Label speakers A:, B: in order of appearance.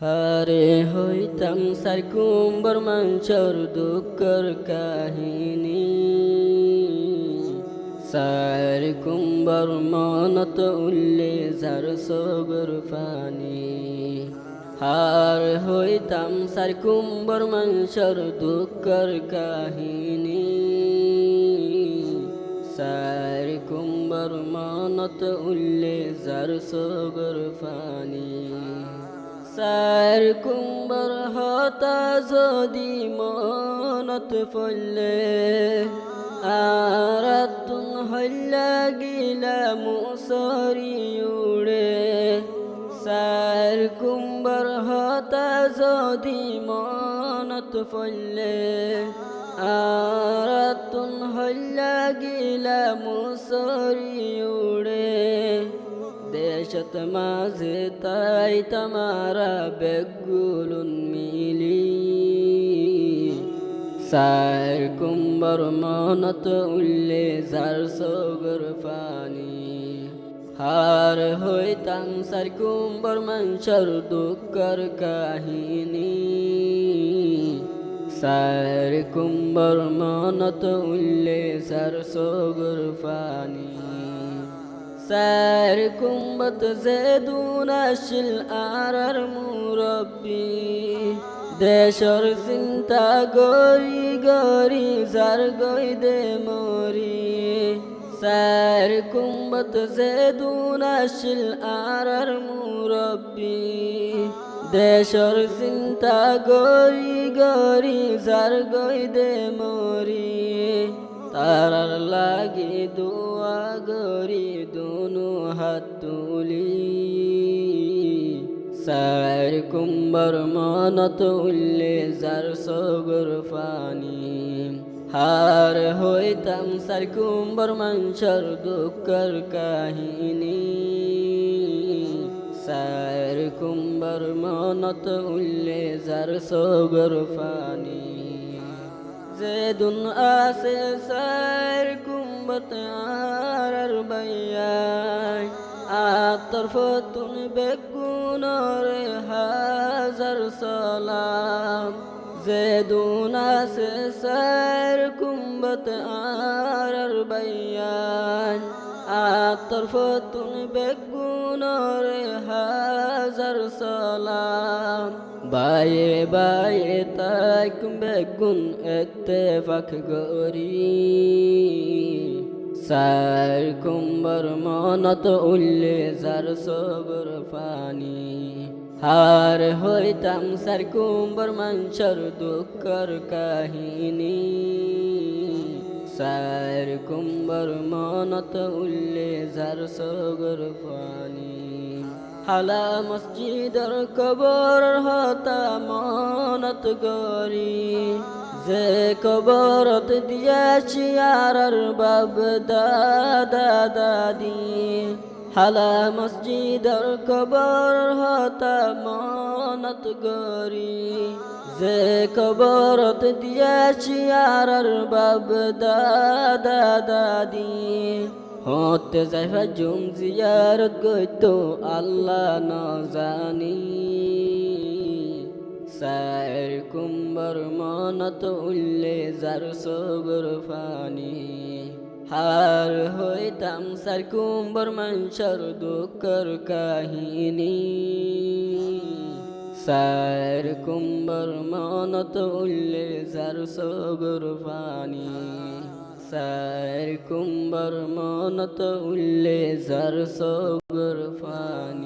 A: হারে হইতাম সার কুম্বর মাঞ্চর দুঃখর কাহিনী সার কুম্বর মনত উল্লে যার সগর ফানি হার হইতাম সার কুম্বর মাঞ্চর দুঃখর কাহিনী সার কুম্বর মনত উল্লে যার সগর ফানি সার কুম্বর হতা যদি মনত পড়লে আরাতুন হল্লা গিলা মুসরি উড়ে সার কুম্বর হতা যদি মনত পড়লে আরাতুন হল্লা গিলা মুসরি উড়ে দেশত মাঝে তাই তামারা বেগুলুন মিলি সার কুম্বর মনত উল্লে যার সগর ফানি হার হইতাম সার কুম্বর মাঞ্চর দুঃখর কাহিনী সার কুম্বর মনত উল্লে যার সগর ফানি সার কুম্বত জেদুন আসিল আর মুরব্বী দেশর চিন্তা গরি গরি যার গই দে মরি সার কুম্বত জেদুন আসিল আর মুরব্বী দেশর চিন্তা গরি গরি যার গই দে মরি তারার লাগি দোয়া গরি দুনু হাত তুলি সার কুম্বর মনত উল্লে যার সগর ফানি হার হইতাম সার কুম্বর মাঞ্চর দুঃখর কাহিনী সার কুম্বর মনত উল্লে যার সগর ফানি জেদুন আসে সার কুম্বত আর বাইয়াই আতর ফতুন বেগুনর হাজার সালাম জেদুন আসে সার কুম্বত আর বাইয়াই আতর ফতুন বেগুনর হাজার সালাম বায়ে বায়ে তাক বেগুন ইত্তেফাক গরি সার কুম্বর মনত উল্লে যার সগর ফানি হার হইতাম সার কুম্বর মাঞ্চর দুঃখর কাহিনী সার কুম্বর মনত উল্লে যার সগর ফানি হালা মসজিদর কবর হতা মনত গরি যে কবরত দিয়াছি আর বাব দাদা দাদি হালা মসজিদর কবর হতা মনত গরি যে কবরত দিয়াছি আর বাব দাদা দাদি হতে যাইবা জুম জিয়ারত গইতো আল্লাহ ন জানি সার কুম্বর মনত উল্লে যার সগর ফানি হার হইতাম সার কুম্বর মাঞ্চর দুঃখর কাহিনী সার কুম্বর মনত উল্লে যার সগর ফানি সার কুম্বর মনত উল্লে যার সগর ফানি।